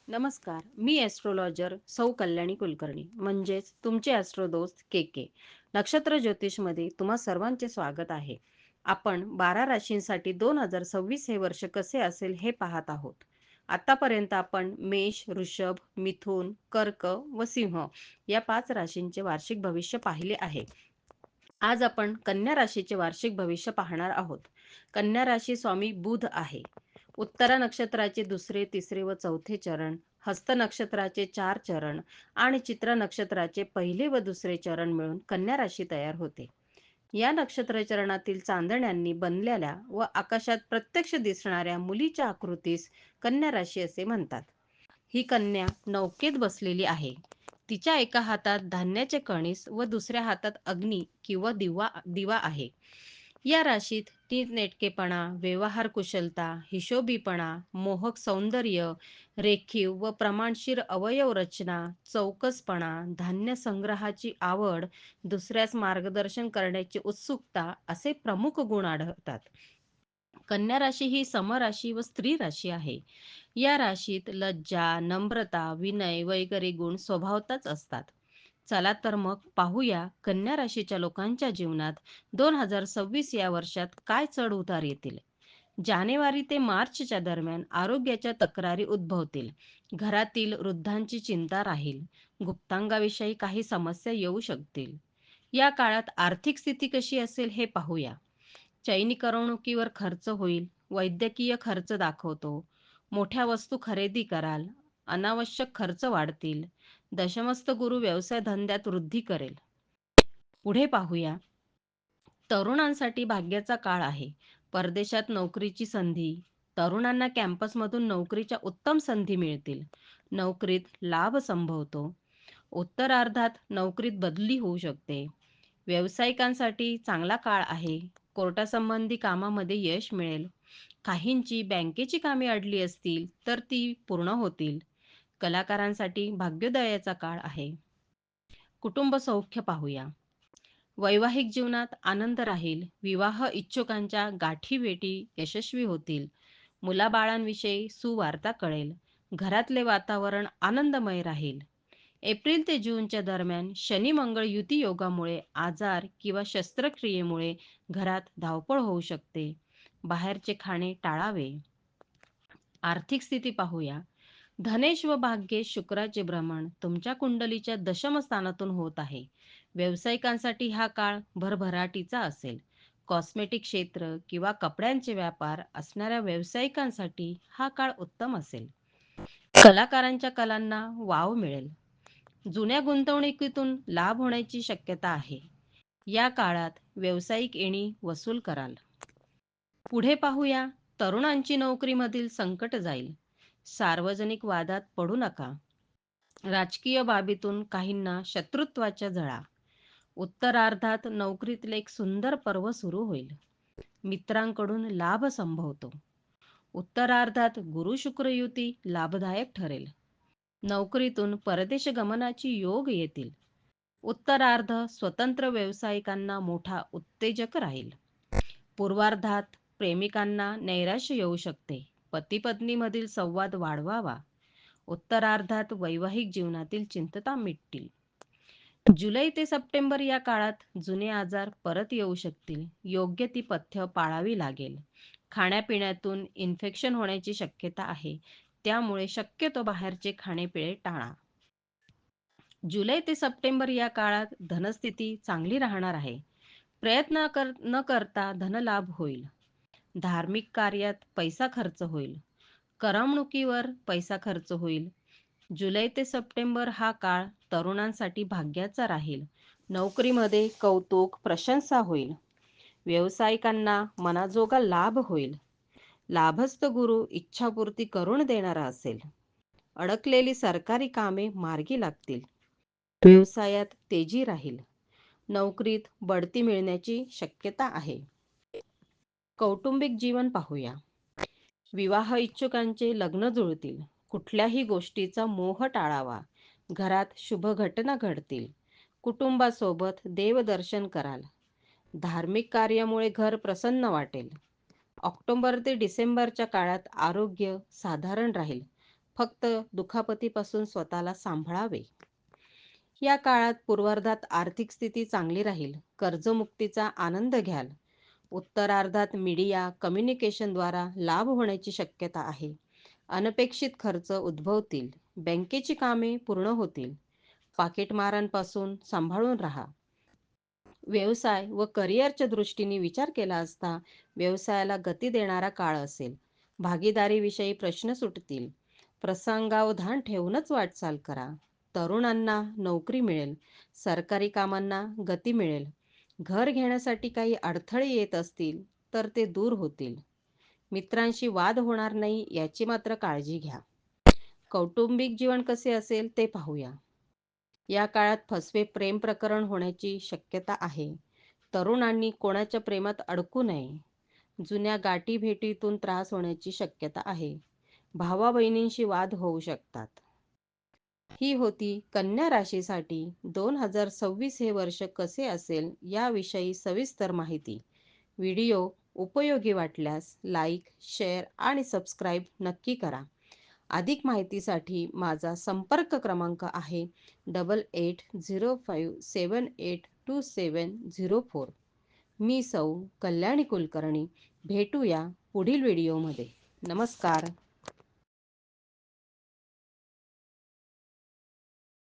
नमस्कार, मी ॲस्ट्रोलॉजर सौ कल्याणी कुलकर्णी म्हणजेच तुमचे ॲस्ट्रो दोस्त के के. नक्षत्र ज्योतिषमध्ये तुम्हा सर्वांचे स्वागत आहे. आपण 12 राशींसाठी 2026 हे वर्ष कसे असेल हे पाहत आहोत. आतापर्यंत आपण मेष, वृषभ, मिथुन, कर्क व सिंह या 5 राशींचे वार्षिक भविष्य पाहिले आहे. आज आपण कन्या राशीचे वार्षिक भविष्य पाहणार आहोत. कन्या राशी स्वामी बुध आहे. उत्तरा नक्षत्राचे दुसरे, तिसरे व चौथे चरण, हस्त नक्षत्राचे 4 चरण आणि चित्रा नक्षत्राचे पहिले व दुसरे चरण मिळून कन्या राशी तयार होते. या नक्षत्र चरणातील चांदण्यांनी बनलेल्या व आकाशात प्रत्यक्ष दिसणाऱ्या मुलीच्या आकृतीस कन्या राशी असे म्हणतात. ही कन्या नौकेत बसलेली आहे. तिच्या एका हातात धान्याचे कणीस व दुसऱ्या हातात अग्नी किंवा दिवा आहे. या राशीत नीटनेटकेपणा, व्यवहार कुशलता, हिशोबीपणा, मोहक सौंदर्य, रेखीव व प्रमाणशीर अवयव रचना, चौकसपणा, धान्य संग्रहाची आवड, दुसऱ्यास मार्गदर्शन करण्याची उत्सुकता असे प्रमुख गुण आढळतात. कन्या राशी ही समराशी व स्त्री राशी आहे. या राशीत लज्जा, नम्रता, विनय वगैरे गुण स्वभावतच असतात. चला तर मग पाहूया कन्या राशीच्या लोकांच्या जीवनात 2026 या वर्षात काय चढ उतार येतील. जानेवारी ते मार्चच्या दरम्यान आरोग्याच्या तक्रारी उद्भवतील. घरातील वृद्धांची चिंता राहील. गुप्तांगाविषयी काही समस्या येऊ शकतील. या काळात आर्थिक स्थिती कशी असेल हे पाहूया. चैनी करवणुकीवर खर्च होईल. वैद्यकीय खर्च दाखवतो. मोठ्या वस्तू खरेदी कराल. अनावश्यक खर्च वाढतील. दशमस्त गुरु व्यवसाय धंद्यात वृद्धी करेल. पुढे पाहूया. तरुणांसाठी भाग्याचा काळ आहे. परदेशात नोकरीची संधी. तरुणांना कॅम्पसमधून नोकरीच्या उत्तम संधी मिळतील. नोकरीत लाभ संभवतो. उत्तरार्धात नोकरीत बदली होऊ शकते. व्यावसायिकांसाठी चांगला काळ आहे. कोर्टासंबंधी कामामध्ये यश मिळेल. काहींची बँकेची कामे अडली असतील तर ती पूर्ण होतील. कलाकारांसाठी भाग्योदयाचा काळ आहे. कुटुंब सौख्य पाहूया. वैवाहिक जीवनात आनंद राहील. विवाह इच्छुकांच्या गाठीभेटी यशस्वी होतील. मुलाबाळांविषयी सुवार्ता कळेल. घरातले वातावरण आनंदमय राहील. एप्रिल ते जूनच्या दरम्यान शनी मंगळ युती योगामुळे आजार किंवा शस्त्रक्रियेमुळे घरात धावपळ होऊ शकते. बाहेरचे खाणे टाळावे. आर्थिक स्थिती पाहूया. धनेश व भाग्येश शुक्राचे भ्रमण तुमच्या कुंडलीच्या दशम स्थानातून होत आहे. व्यावसायिकांसाठी हा काळ भरभराटीचा असेल. कॉस्मेटिक क्षेत्र किंवा कपड्यांचे व्यापार असणाऱ्या व्यावसायिकांसाठी हा काळ उत्तम असेल. कलाकारांच्या कलांना वाव मिळेल. जुन्या गुंतवणुकीतून लाभ होण्याची शक्यता आहे. या काळात व्यावसायिक येणी वसूल कराल. पुढे पाहूया. तरुणांची नोकरीमधील संकट जाईल. सार्वजनिक वादात पडू नका. राजकीय बाबीतून काहींना शत्रुत्वाच्या झळा. उत्तरार्धात नोकरीतील एक सुंदर पर्व सुरू होईल. मित्रांकडून लाभ संभवतो. उत्तरार्धात गुरु शुक्र युती लाभदायक ठरेल. नोकरीतून परदेश गमनाची योग येतील. उत्तरार्ध स्वतंत्र व्यावसायिकांना मोठा उत्तेजक राहील. पूर्वार्धात प्रेमिकांना नैराश्य येऊ शकते. पती पत्नीमधील संवाद वाढवावा. उत्तरार्धात वैवाहिक जीवनातील चिंतता मिटतील. जुलै ते सप्टेंबर या काळात जुने आजार परत येऊ शकतील. योग्य ती पथ्य पाळावी लागेल. खाण्यापिण्यातून इन्फेक्शन होण्याची शक्यता आहे. त्यामुळे शक्यतो बाहेरचे खाणेपिणे टाळा. जुलै ते सप्टेंबर या काळात धनस्थिती चांगली राहणार आहे. न करता धनलाभ होईल. धार्मिक कार्यात पैसा खर्च होईल. करमणुकीवर पैसा खर्च होईल. जुलै ते सप्टेंबर हा काळ तरुणांसाठी भाग्याचा राहील. नोकरीमध्ये कौतुक, प्रशंसा होईल. व्यावसायिकांना मनाजोगा लाभ होईल. लाभस्थ गुरु इच्छापूर्ती करून देणारा असेल. अडकलेली सरकारी कामे मार्गी लागतील. व्यवसायात तेजी राहील. नोकरीत बढती मिळण्याची शक्यता आहे. कौटुंबिक जीवन पाहूया. विवाह इच्छुकांचे लग्न जुळतील. कुठल्याही गोष्टीचा मोह टाळावा. घरात शुभ घटना घडतील. कुटुंबासोबत देवदर्शन कराल. धार्मिक कार्यामुळे घर प्रसन्न वाटेल. ऑक्टोबर ते डिसेंबरच्या काळात आरोग्य साधारण राहील. फक्त दुखापतीपासून स्वतःला सांभाळावे. या काळात पूर्वार्धात आर्थिक स्थिती चांगली राहील. कर्जमुक्तीचा आनंद घ्याल. उत्तरार्धात मीडिया कम्युनिकेशनद्वारा लाभ होण्याची शक्यता आहे. अनपेक्षित खर्च उद्भवतील. बँकेची कामे पूर्ण होतील. पाकिटमारांपासून सांभाळून राहा. व्यवसाय व करिअरच्या दृष्टीने विचार केला असता व्यवसायाला गती देणारा काळ असेल. भागीदारीविषयी प्रश्न सुटतील. प्रसंगावधान ठेवूनच वाटचाल करा. तरुणांना नोकरी मिळेल. सरकारी कामांना गती मिळेल. घर घेण्यासाठी काही अडथळे येत असतील तर ते दूर होतील. मित्रांशी वाद होणार नाही याची मात्र काळजी घ्या. कौटुंबिक जीवन कसे असेल ते पाहूया. या काळात फसवे प्रेम प्रकरण होण्याची शक्यता आहे. तरुणांनी कोणाच्या प्रेमात अडकू नये. जुन्या गाठीभेटीतून त्रास होण्याची शक्यता आहे. भावा बहिणींशी वाद होऊ शकतात. ही होती कन्या राशीसाठी 2026 हे वर्ष कसे असेल याविषयी सविस्तर माहिती. व्हिडिओ उपयोगी वाटल्यास लाईक, शेअर आणि सबस्क्राईब नक्की करा. अधिक माहितीसाठी माझा संपर्क क्रमांक आहे 8805782704. मी सौ कल्याणी कुलकर्णी. भेटूया पुढील व्हिडिओमध्ये. नमस्कार.